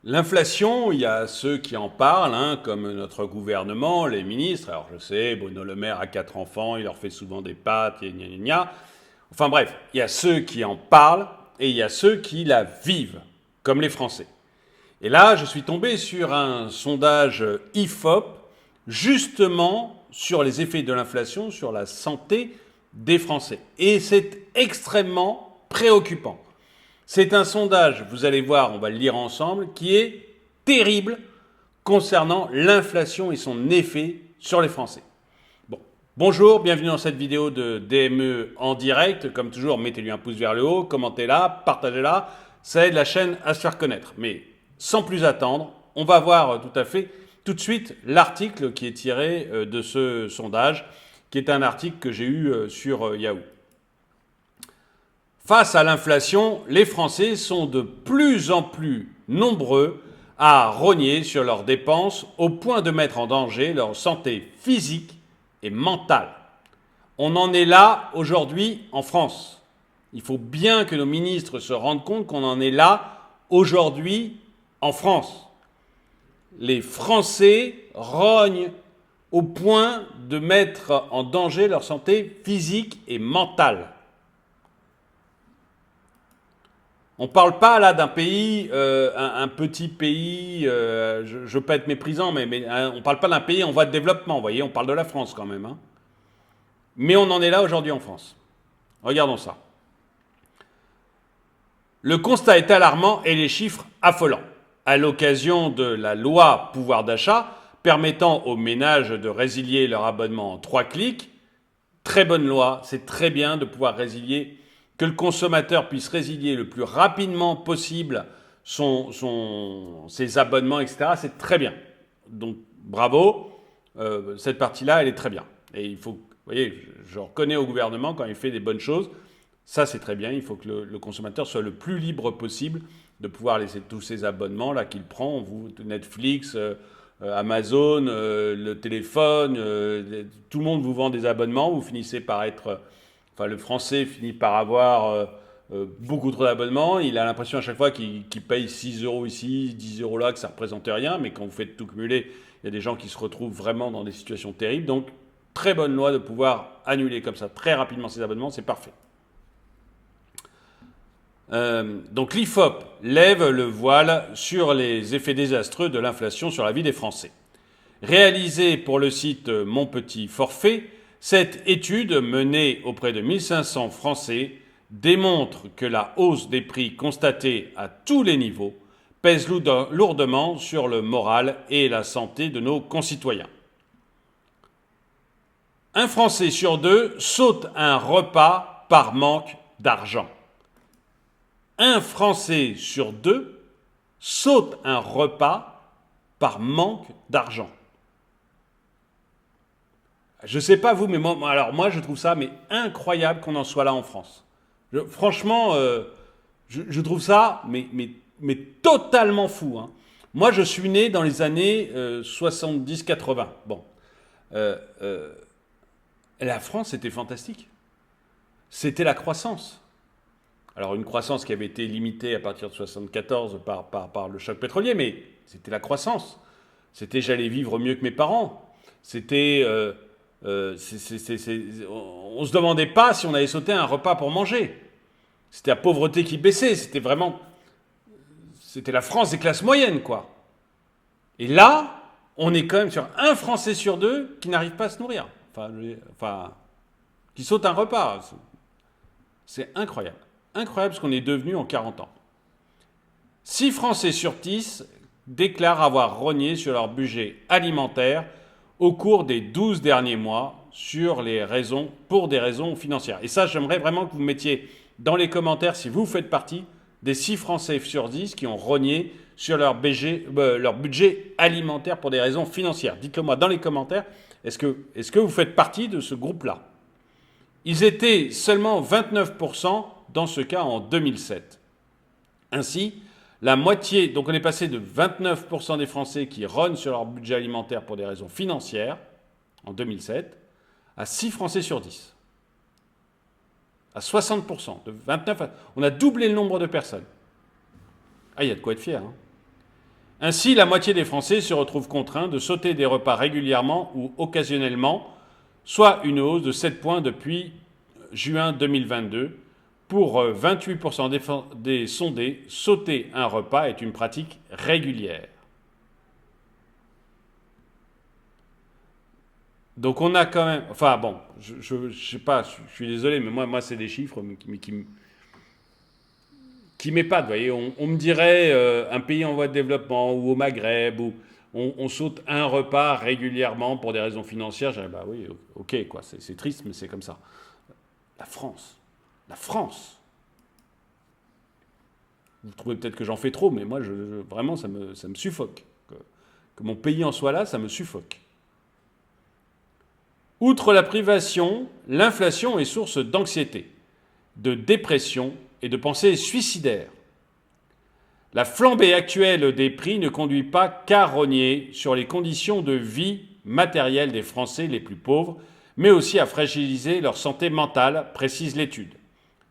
L'inflation, il y a ceux qui en parlent, comme notre gouvernement, les ministres. Alors je sais, Bruno Le Maire a 4 enfants, il leur fait souvent des pâtes, gna gna gna. Enfin bref, il y a ceux qui en parlent et il y a ceux qui la vivent, comme les Français. Et là, je suis tombé sur un sondage IFOP, justement sur les effets de l'inflation sur la santé des Français. Et c'est extrêmement préoccupant. C'est un sondage, vous allez voir, on va le lire ensemble, qui est terrible concernant l'inflation et son effet sur les Français. Bon, bonjour, bienvenue dans cette vidéo de DME en direct. Comme toujours, mettez-lui un pouce vers le haut, commentez-la, partagez-la, ça aide la chaîne à se faire connaître. Mais sans plus attendre, on va voir tout de suite l'article qui est tiré de ce sondage, qui est un article que j'ai eu sur Yahoo. Face à l'inflation, les Français sont de plus en plus nombreux à rogner sur leurs dépenses au point de mettre en danger leur santé physique et mentale. On en est là aujourd'hui en France. Il faut bien que nos ministres se rendent compte qu'on en est là aujourd'hui en France. Les Français rognent au point de mettre en danger leur santé physique et mentale. On ne parle pas là d'un pays, un petit pays, je ne veux pas être méprisant, mais on ne parle pas d'un pays en voie de développement, vous voyez, on parle de la France quand même. Mais on en est là aujourd'hui en France. Regardons ça. Le constat est alarmant et les chiffres affolants. À l'occasion de la loi pouvoir d'achat permettant aux ménages de résilier leur abonnement en 3 clics, très bonne loi, c'est très bien de pouvoir résilier, que le consommateur puisse résilier le plus rapidement possible ses abonnements, etc. C'est très bien. Donc bravo, cette partie-là, elle est très bien. Et il faut, vous voyez, je reconnais au gouvernement quand il fait des bonnes choses. Ça, c'est très bien. Il faut que le consommateur soit le plus libre possible de pouvoir laisser tous ces abonnements là qu'il prend, Netflix, Amazon, le téléphone, tout le monde vous vend des abonnements. Vous finissez par être, le Français finit par avoir beaucoup trop d'abonnements. Il a l'impression à chaque fois qu'il paye 6 euros ici, 10 euros là, que ça ne représente rien. Mais quand vous faites tout cumuler, il y a des gens qui se retrouvent vraiment dans des situations terribles. Donc, très bonne loi de pouvoir annuler comme ça très rapidement ces abonnements. C'est parfait. Donc l'IFOP lève le voile sur les effets désastreux de l'inflation sur la vie des Français. Réalisée pour le site Mon Petit Forfait, cette étude menée auprès de 1500 Français démontre que la hausse des prix constatée à tous les niveaux pèse lourdement sur le moral et la santé de nos concitoyens. Un Français sur deux saute un repas par manque d'argent. Un Français sur deux saute un repas par manque d'argent. Je ne sais pas vous, mais moi je trouve ça incroyable qu'on en soit là en France. Franchement, je trouve ça mais totalement fou. Moi, je suis né dans les années 70-80. Bon, la France, c'était fantastique. C'était la croissance. Alors une croissance qui avait été limitée à partir de 1974 par le choc pétrolier, mais c'était la croissance. C'était j'allais vivre mieux que mes parents. C'était on se demandait pas si on allait sauter un repas pour manger. C'était la pauvreté qui baissait. C'était la France des classes moyennes, quoi. Et là, on est quand même sur un Français sur deux qui n'arrive pas à se nourrir. Qui saute un repas. C'est incroyable. Incroyable ce qu'on est devenu en 40 ans. 6 Français sur 10 déclarent avoir rogné sur leur budget alimentaire au cours des 12 derniers mois pour des raisons financières. Et ça, j'aimerais vraiment que vous mettiez dans les commentaires si vous faites partie des 6 Français sur 10 qui ont rogné sur leur budget alimentaire pour des raisons financières. Dites-le moi dans les commentaires, est-ce que vous faites partie de ce groupe-là ? Ils étaient seulement 29% dans ce cas en 2007. Ainsi, la moitié, donc on est passé de 29% des Français qui rognent sur leur budget alimentaire pour des raisons financières en 2007 à 6 Français sur 10. À 60%, de 29 à... On a doublé le nombre de personnes. Ah, il y a de quoi être fier. Ainsi, la moitié des Français se retrouvent contraints de sauter des repas régulièrement ou occasionnellement, soit une hausse de 7 points depuis juin 2022. Pour 28% des sondés, sauter un repas est une pratique régulière. Donc on a quand même... Enfin bon, je sais pas, je suis désolé, mais moi c'est des chiffres qui m'épatent. Vous voyez, on me dirait un pays en voie de développement ou au Maghreb, où on saute un repas régulièrement pour des raisons financières. Je dirais, bah oui, ok, quoi, c'est triste, mais c'est comme ça. La France. La France. Vous trouvez peut-être que j'en fais trop, mais moi, vraiment, ça me suffoque. Que mon pays en soit là, ça me suffoque. Outre la privation, l'inflation est source d'anxiété, de dépression et de pensées suicidaires. La flambée actuelle des prix ne conduit pas qu'à rogner sur les conditions de vie matérielles des Français les plus pauvres, mais aussi à fragiliser leur santé mentale, précise l'étude.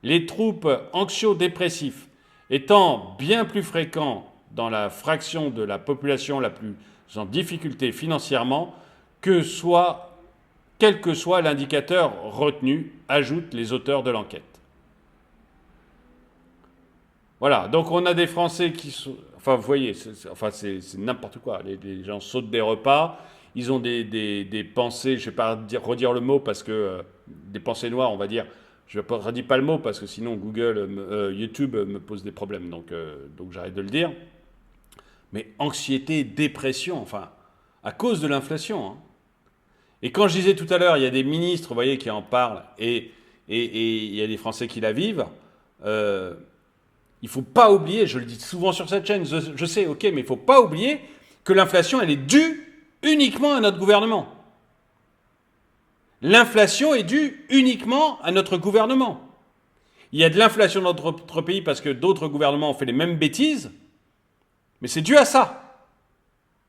Les troubles anxio-dépressifs étant bien plus fréquents dans la fraction de la population la plus en difficulté financièrement, quel que soit l'indicateur retenu, ajoutent les auteurs de l'enquête. Voilà, donc on a des Français qui sont... Enfin, vous voyez, c'est n'importe quoi. Les gens sautent des repas, ils ont des pensées, je ne vais pas redire le mot parce que... des pensées noires, on va dire. Je ne redis pas le mot parce que sinon Google, YouTube me pose des problèmes, donc j'arrête de le dire. Mais anxiété, dépression, enfin, à cause de l'inflation. Hein. Et quand je disais tout à l'heure, il y a des ministres, vous voyez, qui en parlent, et il y a des Français qui la vivent, il ne faut pas oublier, je le dis souvent sur cette chaîne, je sais, ok, mais il ne faut pas oublier que l'inflation, elle est due uniquement à notre gouvernement. L'inflation est due uniquement à notre gouvernement. Il y a de l'inflation dans notre pays parce que d'autres gouvernements ont fait les mêmes bêtises, mais c'est dû à ça.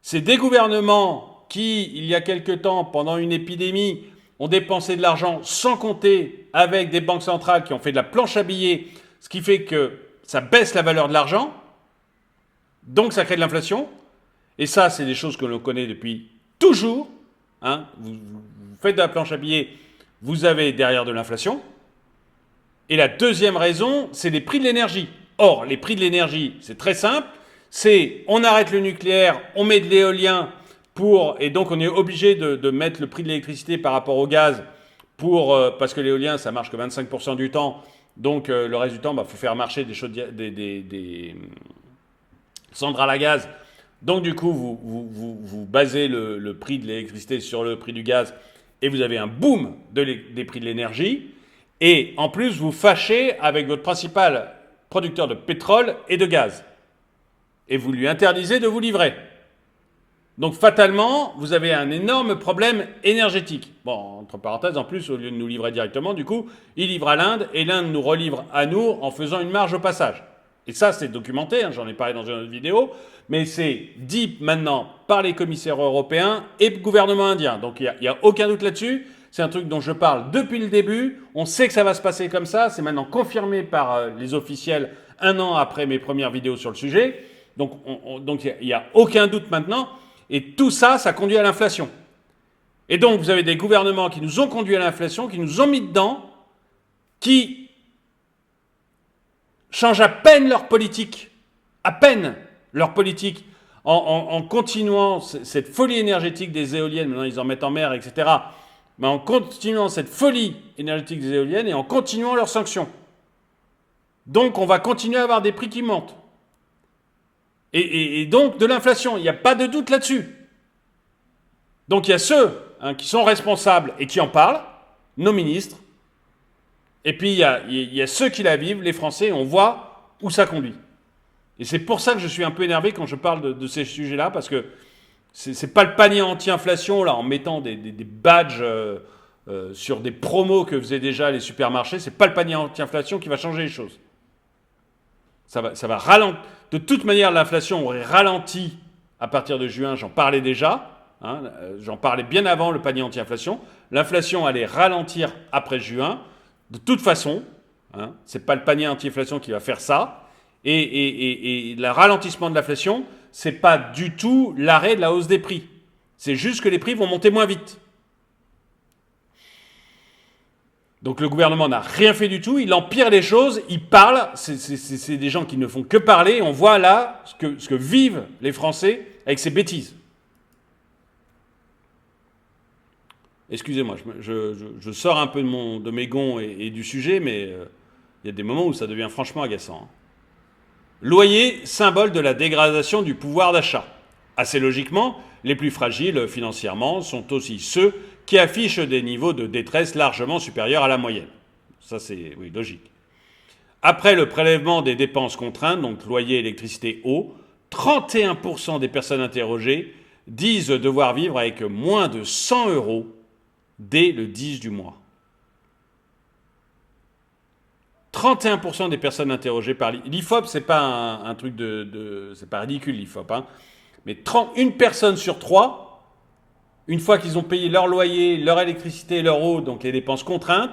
C'est des gouvernements qui, il y a quelque temps, pendant une épidémie, ont dépensé de l'argent sans compter avec des banques centrales qui ont fait de la planche à billets, ce qui fait que ça baisse la valeur de l'argent, donc ça crée de l'inflation. Et ça, c'est des choses que l'on connaît depuis toujours. Hein. Vous faites de la planche à billets, vous avez derrière de l'inflation. Et la deuxième raison, c'est les prix de l'énergie. Or, les prix de l'énergie, c'est très simple. C'est on arrête le nucléaire, on met de l'éolien et donc on est obligé de mettre le prix de l'électricité par rapport au gaz parce que l'éolien, ça marche que 25% du temps. Donc le reste du temps, faut faire marcher des centrales à gaz. Donc du coup, vous basez le prix de l'électricité sur le prix du gaz et vous avez un boom des prix de l'énergie. Et en plus, vous fâchez avec votre principal producteur de pétrole et de gaz. Et vous lui interdisez de vous livrer. Donc fatalement, vous avez un énorme problème énergétique. Bon, entre parenthèses, en plus, au lieu de nous livrer directement, du coup, il livre à l'Inde et l'Inde nous relivre à nous en faisant une marge au passage. Et ça, c'est documenté, hein, j'en ai parlé dans une autre vidéo, mais c'est dit maintenant par les commissaires européens et le gouvernement indien. Donc il n'y a aucun doute là-dessus. C'est un truc dont je parle depuis le début. On sait que ça va se passer comme ça. C'est maintenant confirmé par les officiels 1 an après mes premières vidéos sur le sujet. Donc il n'y a aucun doute maintenant. Et tout ça, ça conduit à l'inflation. Et donc vous avez des gouvernements qui nous ont conduit à l'inflation, qui nous ont mis dedans, qui changent à peine leur politique. À peine leur politique. En continuant cette folie énergétique des éoliennes, maintenant ils en mettent en mer, etc., mais en continuant cette folie énergétique des éoliennes et en continuant leurs sanctions. Donc on va continuer à avoir des prix qui montent. Et donc de l'inflation, il n'y a pas de doute là-dessus. Donc il y a ceux qui sont responsables et qui en parlent, nos ministres, et puis il y a ceux qui la vivent, les Français, et on voit où ça conduit. Et c'est pour ça que je suis un peu énervé quand je parle de ces sujets-là, parce que c'est pas le panier anti-inflation, là, en mettant des badges sur des promos que faisaient déjà les supermarchés, c'est pas le panier anti-inflation qui va changer les choses. Ça va ralentir. De toute manière, l'inflation aurait ralenti à partir de juin, j'en parlais déjà, hein, j'en parlais bien avant le panier anti-inflation. L'inflation allait ralentir après juin, de toute façon, hein, c'est pas le panier anti-inflation qui va faire ça. Et le ralentissement de l'inflation, c'est pas du tout l'arrêt de la hausse des prix. C'est juste que les prix vont monter moins vite. Donc le gouvernement n'a rien fait du tout, il empire les choses, il parle, c'est des gens qui ne font que parler, on voit là ce que vivent les Français avec ces bêtises. Excusez-moi, je sors un peu de mes gonds et du sujet, mais il y a des moments où ça devient franchement agaçant. Loyer, symbole de la dégradation du pouvoir d'achat. Assez logiquement, les plus fragiles financièrement sont aussi ceux qui affichent des niveaux de détresse largement supérieurs à la moyenne. Ça, c'est oui, logique. Après le prélèvement des dépenses contraintes, donc loyer, électricité, eau, 31% des personnes interrogées disent devoir vivre avec moins de 100 € dès le 10 du mois. 31% des personnes interrogées par l'IFOP, c'est pas un truc c'est pas ridicule l'IFOP, hein. Mais une personne sur 3, une fois qu'ils ont payé leur loyer, leur électricité, leur eau, donc les dépenses contraintes,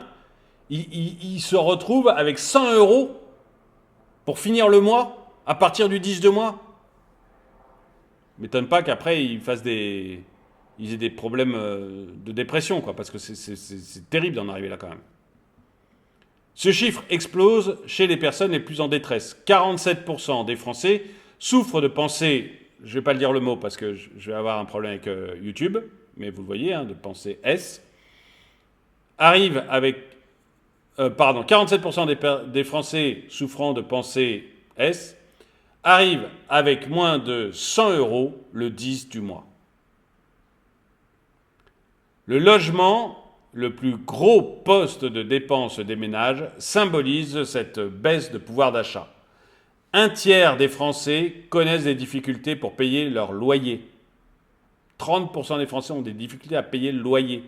ils se retrouvent avec 100 € pour finir le mois à partir du 10 de mois. M'étonne pas qu'après ils aient des problèmes de dépression, quoi, parce que c'est terrible d'en arriver là quand même. Ce chiffre explose chez les personnes les plus en détresse. 47% des Français souffrent de pensées, je ne vais pas le dire le mot parce que je vais avoir un problème avec YouTube, mais vous le voyez, hein, de pensée S. 47% des Français souffrant de pensée S arrivent avec moins de 100 € le 10 du mois. Le logement, le plus gros poste de dépenses des ménages, symbolise cette baisse de pouvoir d'achat. Un tiers des Français connaissent des difficultés pour payer leur loyer. 30% des Français ont des difficultés à payer le loyer.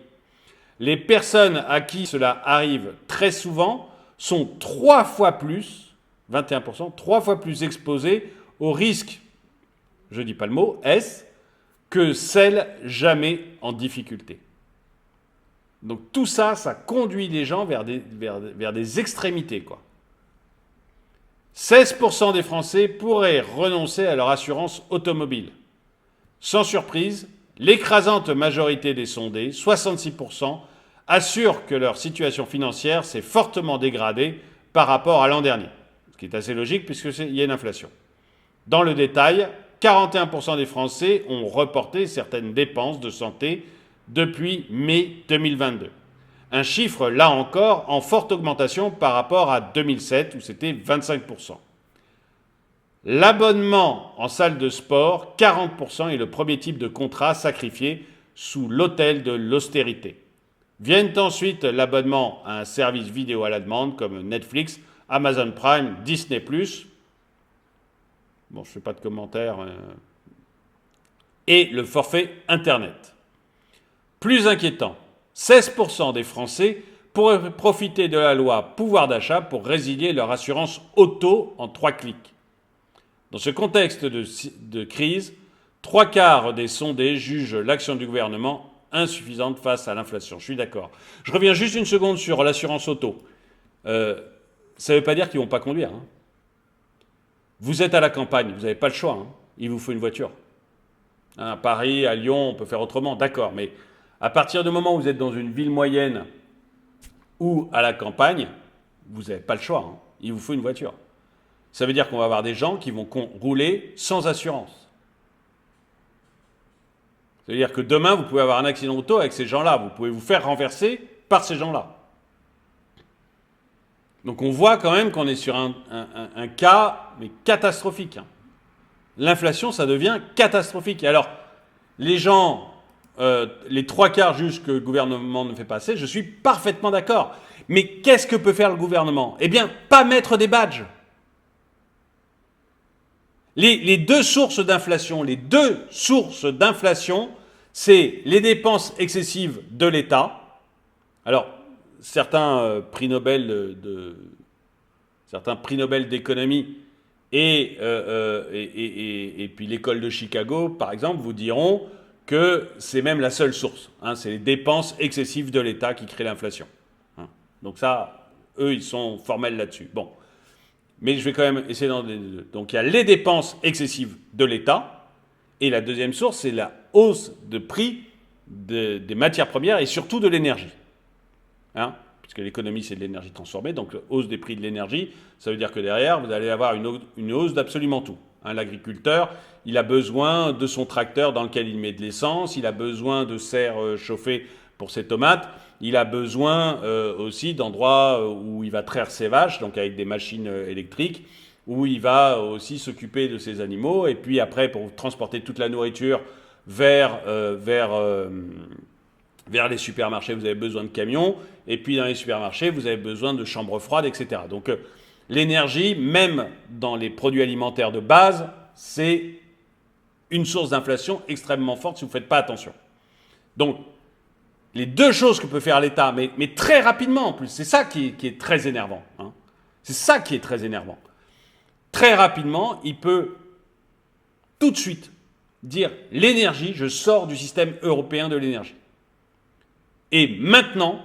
Les personnes à qui cela arrive très souvent sont 3 fois plus, 21%, 3 fois plus exposées au risque, je ne dis pas le mot, S, que celles jamais en difficulté. Donc tout ça, ça conduit les gens vers des extrémités, quoi. 16% des Français pourraient renoncer à leur assurance automobile. Sans surprise, l'écrasante majorité des sondés, 66%, assurent que leur situation financière s'est fortement dégradée par rapport à l'an dernier. Ce qui est assez logique puisqu'il y a une inflation. Dans le détail, 41% des Français ont reporté certaines dépenses de santé depuis mai 2022. Un chiffre, là encore, en forte augmentation par rapport à 2007, où c'était 25%. L'abonnement en salle de sport, 40%, est le premier type de contrat sacrifié sous l'autel de l'austérité. Viennent ensuite l'abonnement à un service vidéo à la demande comme Netflix, Amazon Prime, Disney+. Bon, je ne fais pas de commentaires. Et le forfait Internet. Plus inquiétant, 16% des Français pourraient profiter de la loi pouvoir d'achat pour résilier leur assurance auto en 3 clics. Dans ce contexte de crise, 3/4 des sondés jugent l'action du gouvernement insuffisante face à l'inflation. Je suis d'accord. Je reviens juste une seconde sur l'assurance auto. Ça ne veut pas dire qu'ils ne vont pas conduire, hein. Vous êtes à la campagne, vous n'avez pas le choix, hein. Il vous faut une voiture. À Paris, à Lyon, on peut faire autrement, d'accord, mais à partir du moment où vous êtes dans une ville moyenne ou à la campagne, vous n'avez pas le choix, hein. Il vous faut une voiture. Ça veut dire qu'on va avoir des gens qui vont rouler sans assurance. Ça veut dire que demain, vous pouvez avoir un accident auto avec ces gens-là. Vous pouvez vous faire renverser par ces gens-là. Donc on voit quand même qu'on est sur un cas mais catastrophique, hein. L'inflation, ça devient catastrophique. Et alors, les gens, les 3/4 jugent que le gouvernement ne fait pas assez, je suis parfaitement d'accord. Mais qu'est-ce que peut faire le gouvernement ? Eh bien, pas mettre des badges. Les deux sources d'inflation, c'est les dépenses excessives de l'État. Alors, certains prix Nobel d'économie et puis l'école de Chicago, par exemple, vous diront que c'est même la seule source, hein, c'est les dépenses excessives de l'État qui créent l'inflation, hein. Donc ça, eux, ils sont formels là-dessus. Bon. Mais je vais quand même essayer d'en... Donc il y a les dépenses excessives de l'État, Et la deuxième source, c'est la hausse de prix des matières premières et surtout de l'énergie. Hein, puisque l'économie, c'est de l'énergie transformée, donc hausse des prix de l'énergie, ça veut dire que derrière, vous allez avoir une hausse d'absolument tout. Hein, l'agriculteur, il a besoin de son tracteur dans lequel il met de l'essence, il a besoin de serres chauffées pour ses tomates, il a besoin aussi d'endroits où il va traire ses vaches, donc avec des machines électriques, où il va aussi s'occuper de ses animaux, et puis après, pour transporter toute la nourriture vers les supermarchés, vous avez besoin de camions, et puis dans les supermarchés, vous avez besoin de chambres froides, etc. Donc l'énergie, même dans les produits alimentaires de base, c'est une source d'inflation extrêmement forte si vous ne faites pas attention. Donc, les deux choses que peut faire l'État, mais très rapidement en plus, c'est ça qui est très énervant. Hein. C'est ça qui est très énervant. Très rapidement, il peut tout de suite dire l'énergie, je sors du système européen de l'énergie. Et maintenant,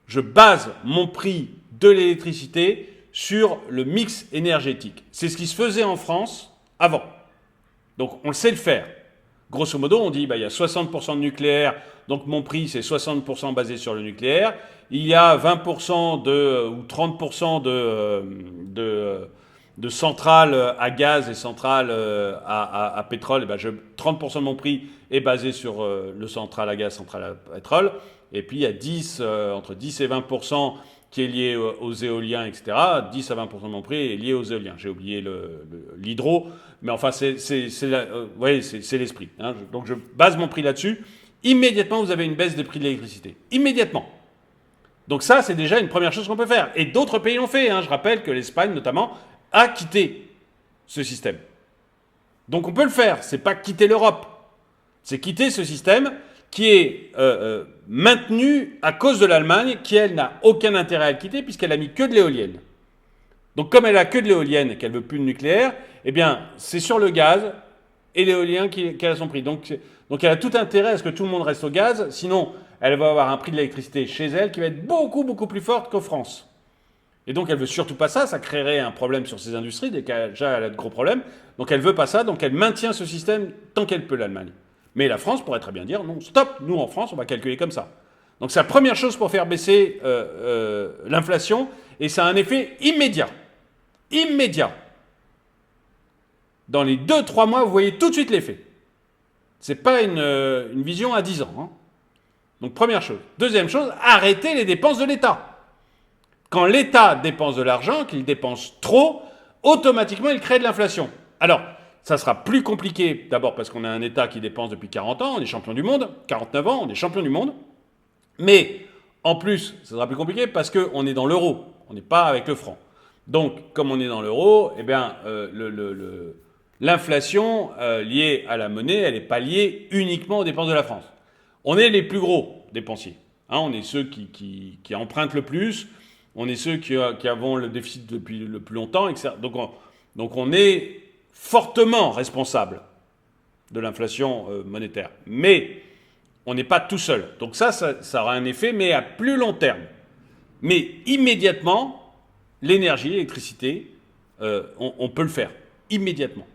je base mon prix de l'électricité sur le mix énergétique. C'est ce qui se faisait en France avant. Donc on le sait le faire. Grosso modo, on dit il y a 60% de nucléaire, donc mon prix c'est 60% basé sur le nucléaire. Il y a 20% ou 30% de centrales à gaz et centrales à pétrole. Et 30% de mon prix est basé sur le central à gaz, central à pétrole. Et puis il y a entre 10 et 20% qui est lié aux éoliens, etc. 10 à 20% de mon prix est lié aux éoliens. J'ai oublié l'hydro, mais enfin c'est l'esprit. Hein. Donc je base mon prix là-dessus. Immédiatement, vous avez une baisse des prix de l'électricité. Immédiatement. Donc ça, c'est déjà une première chose qu'on peut faire. Et d'autres pays l'ont fait. Hein. Je rappelle que l'Espagne, notamment, a quitté ce système. Donc on peut le faire. C'est pas quitter l'Europe. C'est quitter ce système qui est maintenu à cause de l'Allemagne, qui, elle, n'a aucun intérêt à le quitter puisqu'elle a mis que de l'éolienne. Donc comme elle a que de l'éolienne et qu'elle veut plus de nucléaire, eh bien, c'est sur le gaz et l'éolien qu'elle a son prix. Donc elle a tout intérêt à ce que tout le monde reste au gaz, sinon elle va avoir un prix de l'électricité chez elle qui va être beaucoup, beaucoup plus fort qu'en France. Et donc elle veut surtout pas ça créerait un problème sur ses industries, déjà elle a de gros problèmes, donc elle veut pas ça, donc elle maintient ce système tant qu'elle peut, l'Allemagne. Mais la France pourrait très bien dire non, stop, nous en France on va calculer comme ça. Donc c'est la première chose pour faire baisser l'inflation, et ça a un effet immédiat. Immédiat. Dans les 2-3 mois, vous voyez tout de suite l'effet. Ce n'est pas une vision à 10 ans. Hein. Donc première chose. Deuxième chose, arrêtez les dépenses de l'État. Quand l'État dépense de l'argent, qu'il dépense trop, automatiquement il crée de l'inflation. Alors, ça sera plus compliqué, d'abord parce qu'on a un État qui dépense depuis 40 ans, on est champion du monde, 49 ans, on est champion du monde. Mais en plus, ça sera plus compliqué parce qu'on est dans l'euro, on n'est pas avec le franc. Donc, comme on est dans l'euro, eh bien, l'inflation liée à la monnaie, elle n'est pas liée uniquement aux dépenses de la France. On est les plus gros dépensiers. Hein, on est ceux qui empruntent le plus, on est ceux qui avons le déficit depuis le plus longtemps, etc. Donc on est fortement responsable de l'inflation monétaire. Mais on n'est pas tout seul. Donc ça aura un effet, mais à plus long terme. Mais immédiatement, l'énergie, l'électricité, on peut le faire. Immédiatement.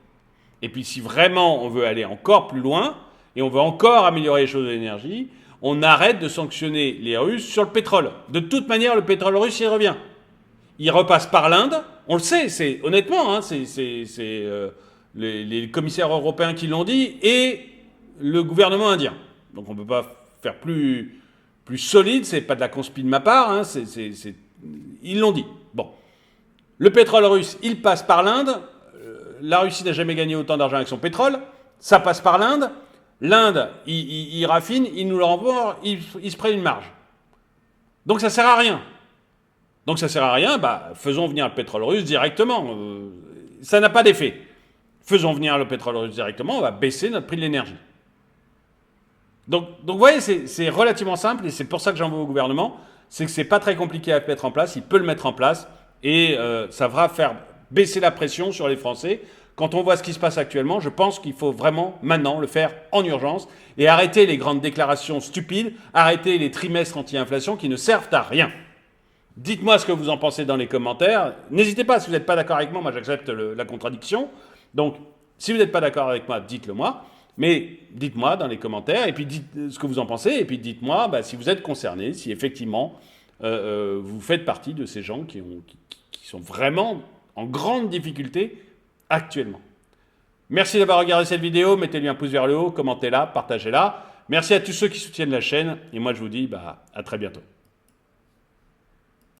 Et puis si vraiment on veut aller encore plus loin, et on veut encore améliorer les choses de l'énergie, on arrête de sanctionner les Russes sur le pétrole. De toute manière, le pétrole russe, il revient. Il repasse par l'Inde. On le sait, honnêtement, hein, c'est les commissaires européens qui l'ont dit, et le gouvernement indien. Donc on ne peut pas faire plus solide, c'est pas de la conspi de ma part, hein, ils l'ont dit. Bon. Le pétrole russe, il passe par l'Inde. La Russie n'a jamais gagné autant d'argent avec son pétrole. Ça passe par l'Inde. L'Inde, il raffine, il nous le renvoie, il se prend une marge. Donc ça sert à rien. Faisons venir le pétrole russe directement. Ça n'a pas d'effet. Faisons venir le pétrole russe directement, on va baisser notre prix de l'énergie. Donc vous voyez, c'est relativement simple, et c'est pour ça que j'en veux au gouvernement, c'est que c'est pas très compliqué à mettre en place, il peut le mettre en place, et ça va faire baisser la pression sur les Français. Quand on voit ce qui se passe actuellement, je pense qu'il faut vraiment maintenant le faire en urgence et arrêter les grandes déclarations stupides, arrêter les trimestres anti-inflation qui ne servent à rien. Dites-moi ce que vous en pensez dans les commentaires. N'hésitez pas, si vous n'êtes pas d'accord avec moi j'accepte la contradiction. Donc, Si vous n'êtes pas d'accord avec moi, dites-le moi. Mais dites-moi dans les commentaires, et puis dites ce que vous en pensez, et puis dites-moi si vous êtes concerné, si effectivement vous faites partie de ces gens qui sont vraiment en grande difficulté actuellement. Merci d'avoir regardé cette vidéo, mettez-lui un pouce vers le haut, commentez-la, partagez-la. Merci à tous ceux qui soutiennent la chaîne, et moi je vous dis à très bientôt.